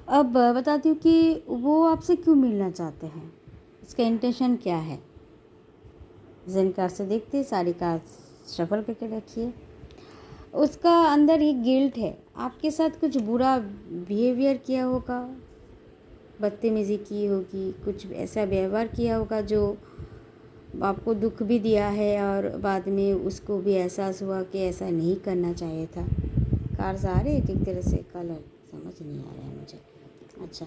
अब बताती हूँ कि वो आपसे क्यों मिलना चाहते हैं, इसका इंटेंशन क्या है। ज़ेन कार्ड से देखते, सारी कार्ड शफल करके रखिए। उसका अंदर एक गिल्ट है, आपके साथ कुछ बुरा बिहेवियर किया होगा, बदतमीज़ी की होगी, कुछ ऐसा व्यवहार किया होगा जो आपको दुख भी दिया है और बाद में उसको भी एहसास हुआ कि ऐसा नहीं करना चाहिए था। कार्ड्स आ रहे एक तरह से, कलर समझ नहीं आ रहा है मुझे। अच्छा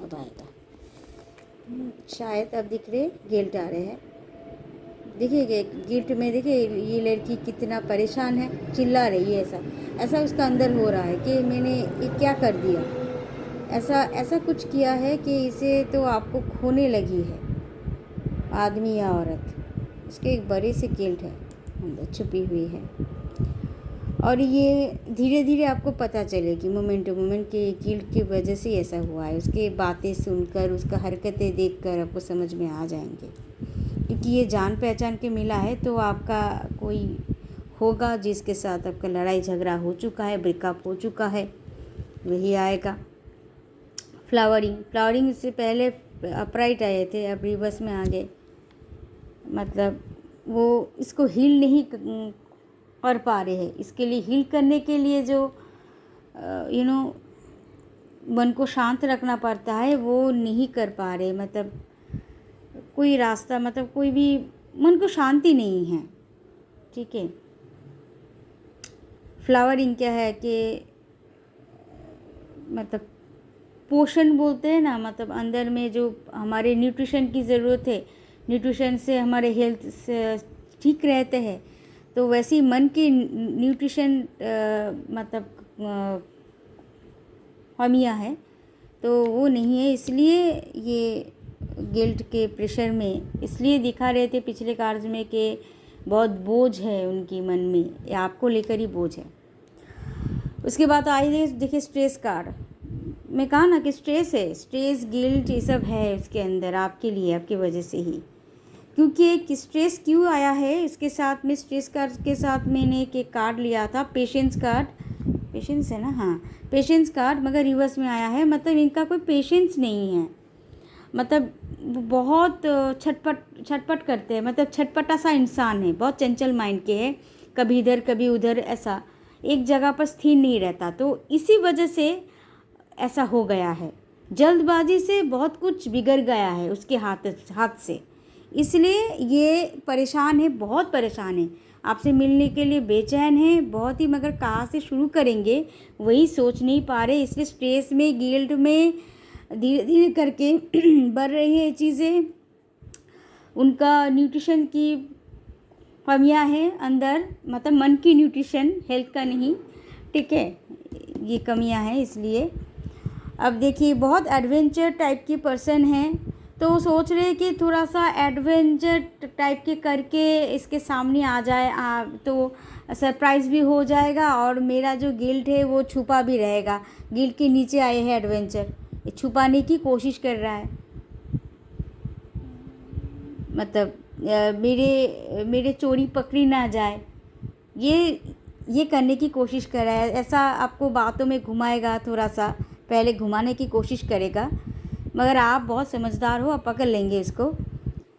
अब आएगा शायद। अब दिख रहे गिल्ट आ रहे हैं, देखिए गिल्ट में देखिए ये लड़की कितना परेशान है, चिल्ला रही है। ऐसा उसका अंदर हो रहा है कि मैंने ये क्या कर दिया, ऐसा कुछ किया है कि इसे तो आपको खोने लगी है, आदमी या औरत। इसके एक बड़ी सी गिल्ट है अंदर छुपी हुई है, और ये धीरे धीरे आपको पता चलेगी मोमेंट टू मोमेंट कि गिल्ट की वजह से ऐसा हुआ है। उसके बातें सुनकर, उसका हरकतें देखकर आपको समझ में आ जाएंगे, क्योंकि ये जान पहचान के मिला है। तो आपका कोई होगा जिसके साथ आपका लड़ाई झगड़ा हो चुका है, ब्रेकअप हो चुका है, वही आएगा। फ्लावरिंग से पहले अपराइट आए थे, अब रिवर्स में आ गए। मतलब वो इसको हील नहीं कर पा रहे हैं। इसके लिए हील करने के लिए जो मन को शांत रखना पड़ता है वो नहीं कर पा रहे। मतलब कोई रास्ता, मतलब कोई भी मन को शांति नहीं है। ठीक है, फ्लावरिंग क्या है कि मतलब पोषण बोलते हैं ना, मतलब अंदर में जो हमारे न्यूट्रिशन की ज़रूरत है, न्यूट्रिशन से हमारे हेल्थ से ठीक रहते हैं। तो वैसे ही मन की न्यूट्रिशन मतलब कमियाँ है, तो वो नहीं है। इसलिए ये गिल्ट के प्रेशर में इसलिए दिखा रहे थे पिछले कार्य में कि बहुत बोझ है उनकी मन में, या आपको लेकर ही बोझ है। उसके बाद आइए देखिए स्ट्रेस कार्ड। मैं कहा ना कि स्ट्रेस है, स्ट्रेस गिल्ट ये सब है उसके अंदर आपके लिए, आपकी वजह से ही। क्योंकि एक स्ट्रेस क्यों आया है इसके साथ में, स्ट्रेस कार्ड के साथ मैंने एक कार्ड लिया था, पेशेंस कार्ड। पेशेंस है ना, हाँ पेशेंस कार्ड, मगर रिवर्स में आया है। मतलब इनका कोई पेशेंस नहीं है, मतलब बहुत छटपट करते हैं, मतलब छटपटा सा इंसान है, बहुत चंचल माइंड के है, कभी इधर कभी उधर, ऐसा एक जगह पर स्थिर नहीं रहता। तो इसी वजह से ऐसा हो गया है, जल्दबाजी से बहुत कुछ बिगड़ गया है उसके हाथ से, इसलिए ये परेशान है, बहुत परेशान है, आपसे मिलने के लिए बेचैन है बहुत ही, मगर कहाँ से शुरू करेंगे वही सोच नहीं पा रहे। इसलिए स्ट्रेस में, गिल्ट में धीरे धीरे करके बढ़ रही है चीज़ें। उनका न्यूट्रिशन की कमियां हैं अंदर, मतलब मन की न्यूट्रिशन, हेल्थ का नहीं। ठीक है, ये कमियां हैं इसलिए। अब देखिए बहुत एडवेंचर टाइप की पर्सन है, तो सोच रहे हैं कि थोड़ा सा एडवेंचर टाइप के करके इसके सामने आ जाए, तो सरप्राइज़ भी हो जाएगा और मेरा जो गिल्ट है वो छुपा भी रहेगा। गिल्ट के नीचे आए हैं एडवेंचर, ये छुपाने की कोशिश कर रहा है। मतलब मेरे चोरी पकड़ी ना जाए, ये करने की कोशिश कर रहा है। ऐसा आपको बातों में घुमाएगा, थोड़ा सा पहले घुमाने की कोशिश करेगा, मगर आप बहुत समझदार हो, आप पकड़ लेंगे इसको।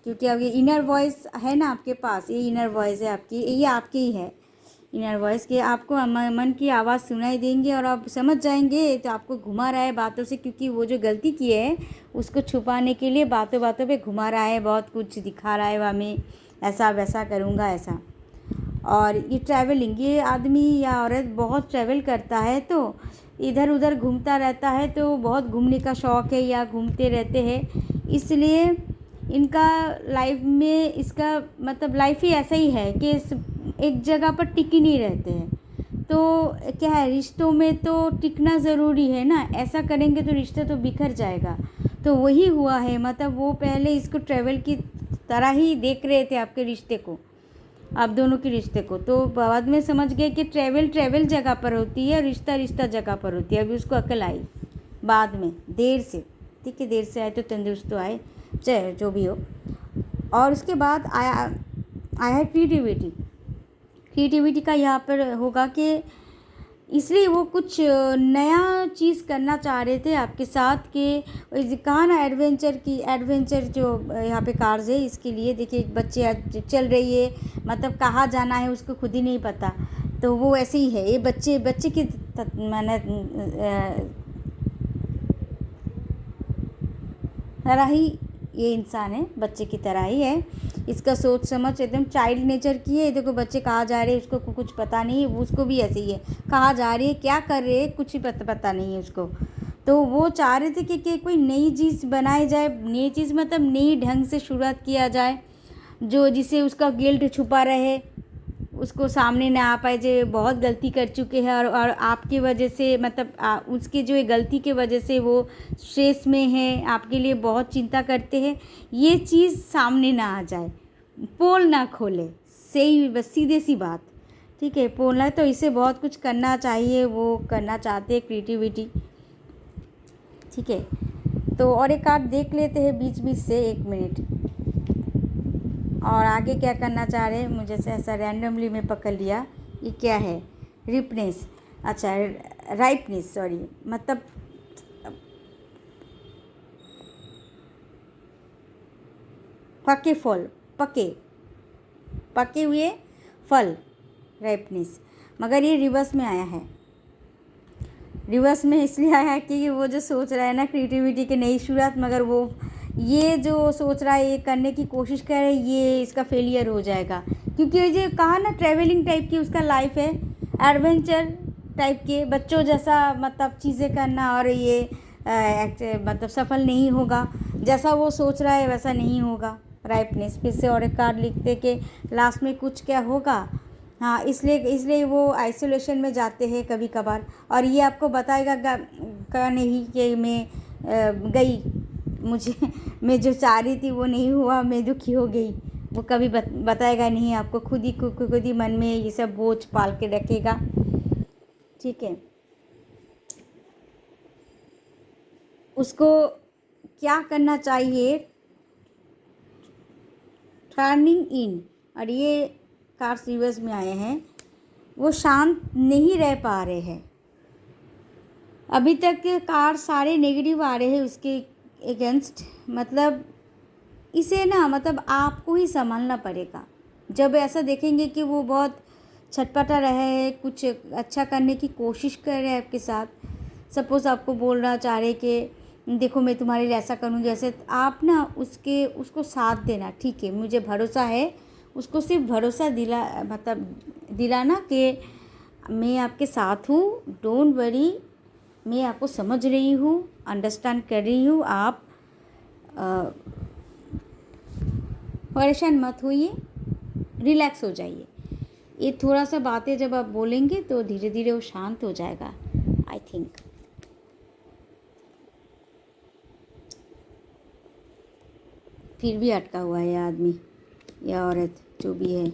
क्योंकि अब ये इनर वॉइस है ना आपके पास, ये इनर वॉइस है आपकी, ये आपकी ही है इनर वॉइस के, आपको मन की आवाज़ सुनाई देंगे और आप समझ जाएंगे। तो आपको घुमा रहा है बातों से, क्योंकि वो जो गलती की है उसको छुपाने के लिए बातों बातों पे घुमा रहा है, बहुत कुछ दिखा रहा है, वहाँ में ऐसा वैसा करूँगा ऐसा। और ये ट्रैवलिंग, ये आदमी या औरत बहुत ट्रैवल करता है, तो इधर उधर घूमता रहता है, तो बहुत घूमने का शौक़ है या घूमते रहते हैं। इसलिए इनका लाइफ में, इसका मतलब लाइफ ही ऐसा ही है कि एक जगह पर टिक ही नहीं रहते हैं। तो क्या है, रिश्तों में तो टिकना ज़रूरी है ना, ऐसा करेंगे तो रिश्ता तो बिखर जाएगा। तो वही हुआ है, मतलब वो पहले इसको ट्रैवल की तरह ही देख रहे थे आपके रिश्ते को, आप दोनों के रिश्ते को, तो बाद में समझ गए कि ट्रैवल जगह पर होती है, रिश्ता जगह पर होती है। अभी उसको अकल आई बाद में, देर से। ठीक है, देर से आए तो तंदुरुस्त तो आए, चाहे जो भी हो। और उसके बाद आया है क्रिएटिविटी का यहाँ पर होगा कि इसलिए वो कुछ नया चीज़ करना चाह रहे थे आपके साथ कि कहा ना एडवेंचर जो यहाँ पे कार्स है इसके लिए। देखिए एक बच्चे आज चल रही है, मतलब कहाँ जाना है उसको खुद ही नहीं पता, तो वो ऐसे ही है। ये बच्चे की मैंने तरह ही ये इंसान है, बच्चे की तरह ही है। इसका सोच समझ एकदम चाइल्ड नेचर की है। देखो बच्चे कहाँ जा रहे हैं उसको कुछ पता नहीं है, उसको भी ऐसे ही है, कहाँ जा रही है क्या कर रहे हैं कुछ ही पता नहीं है उसको। तो वो चाह रहे थे कि कोई नई चीज़ बनाई जाए, नई चीज़ मतलब नई ढंग से शुरुआत किया जाए, जो जिससे उसका गिल्ट छुपा रहे, उसको सामने ना आ पाए जो बहुत गलती कर चुके हैं और आपकी वजह से मतलब उसकी जो गलती की वजह से वो स्ट्रेस में है, आपके लिए बहुत चिंता करते हैं, ये चीज़ सामने ना आ जाए, पोल ना खोले। सही बस सीधे सी बात, ठीक है। पोल है तो इसे बहुत कुछ करना चाहिए, वो करना चाहते हैं क्रिएटिविटी, ठीक है। तो और एक कार्ड देख लेते हैं बीच बीच से, 1 मिनट। और आगे क्या करना चाह रहे हैं, मुझे से ऐसा रैंडमली मैं पकड़ लिया। ये क्या है, रिपनेस, अच्छा राइपनेस, सॉरी मतलब पके फल, पके हुए फल, राइपनेस। मगर ये रिवर्स में आया है। रिवर्स में इसलिए आया है कि वो जो सोच रहा है ना क्रिएटिविटी की नई शुरुआत, मगर वो ये जो सोच रहा है ये करने की कोशिश कर रहा है, ये इसका फेलियर हो जाएगा। क्योंकि ये जो कहा ना ट्रैवलिंग टाइप की उसका लाइफ है, एडवेंचर टाइप के बच्चों जैसा मतलब चीज़ें करना, और ये मतलब सफल नहीं होगा, जैसा वो सोच रहा है वैसा नहीं होगा। राइपनेस फिर से और एक कार्ड लिखते कि लास्ट में कुछ क्या होगा। हाँ, इसलिए वो आइसोलेशन में जाते हैं कभी कभार, और ये आपको बताएगा का नहीं कि मैं गई, मुझे मैं जो चाह रही थी वो नहीं हुआ, मैं दुखी हो गई, वो कभी बताएगा नहीं आपको। खुद ही मन में ये सब बोझ पाल के रखेगा, ठीक है। उसको क्या करना चाहिए, टर्निंग इन, और ये कार्ड्स रिवर्स में आए हैं, वो शांत नहीं रह पा रहे हैं। अभी तक के कार्ड सारे नेगेटिव आ रहे हैं उसके अगेंस्ट, मतलब इसे ना मतलब आपको ही संभालना पड़ेगा। जब ऐसा देखेंगे कि वो बहुत छटपटा रहे है, कुछ अच्छा करने की कोशिश कर रहे हैं आपके साथ, सपोज़ आपको बोलना चाह रहे कि देखो मैं तुम्हारे लिए ऐसा करूँगी ऐसे, आप ना उसको साथ देना, ठीक है, मुझे भरोसा है, उसको सिर्फ भरोसा दिलाना कि मैं आपके साथ हूँ, डोंट वरी, मैं आपको समझ रही हूँ, अंडरस्टैंड कर रही हूँ, आप परेशान मत होइए, रिलैक्स हो जाइए। ये थोड़ा सा बातें जब आप बोलेंगे तो धीरे धीरे वो शांत हो जाएगा, आई थिंक। फिर भी अटका हुआ है आदमी या औरत जो भी है,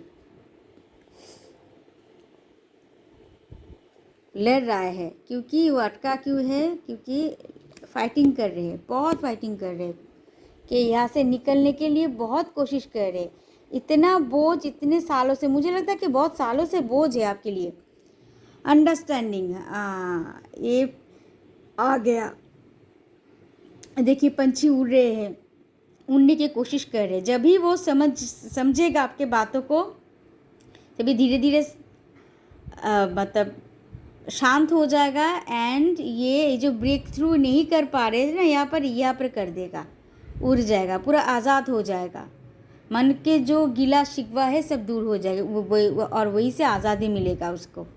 लड़ रहा है। क्योंकि वो अटका क्यों है, क्योंकि फाइटिंग कर रहे हैं, बहुत फाइटिंग कर रहे हैं कि यहाँ से निकलने के लिए बहुत कोशिश कर रहे हैं। इतना बोझ इतने सालों से, मुझे लगता है कि बहुत सालों से बोझ है आपके लिए। अंडरस्टैंडिंग, ये आ गया। देखिए पंछी उड़ रहे हैं, उड़ने की कोशिश कर रहे हैं। जब भी वो समझेगा आपके बातों को, तभी धीरे धीरे मतलब शांत हो जाएगा। एंड ये जो ब्रेक थ्रू नहीं कर पा रहे थे ना, यहाँ पर कर देगा, उड़ जाएगा, पूरा आज़ाद हो जाएगा। मन के जो गिला शिकवा है सब दूर हो जाएगा, और वही से आज़ादी मिलेगा उसको।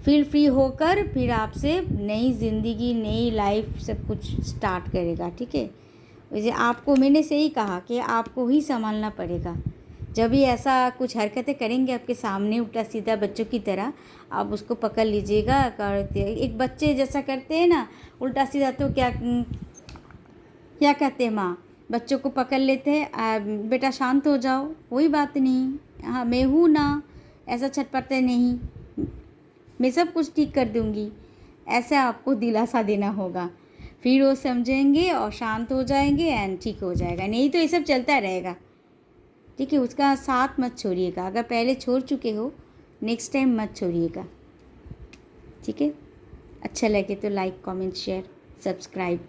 फील फ्री होकर फिर आपसे नई ज़िंदगी, नई लाइफ सब कुछ स्टार्ट करेगा, ठीक है। वैसे आपको मैंने सही कहा कि आपको ही संभालना पड़ेगा। जब भी ऐसा कुछ हरकतें करेंगे आपके सामने उल्टा सीधा बच्चों की तरह, आप उसको पकड़ लीजिएगा। एक बच्चे जैसा करते हैं ना उल्टा सीधा, तो क्या कहते हैं, माँ बच्चों को पकड़ लेते हैं, बेटा शांत हो जाओ, कोई बात नहीं, हाँ मैं हूँ ना, ऐसा छटपटे नहीं, मैं सब कुछ ठीक कर दूँगी, ऐसे आपको दिलासा देना होगा। फिर वो समझेंगे और शांत हो जाएंगे एंड ठीक हो जाएगा। नहीं तो ये सब चलता रहेगा, ठीक है। उसका साथ मत छोड़िएगा, अगर पहले छोड़ चुके हो नेक्स्ट टाइम मत छोड़िएगा। ठीक है, अच्छा लगे तो लाइक कमेंट शेयर सब्सक्राइब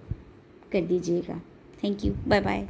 कर दीजिएगा। Thank you, bye bye.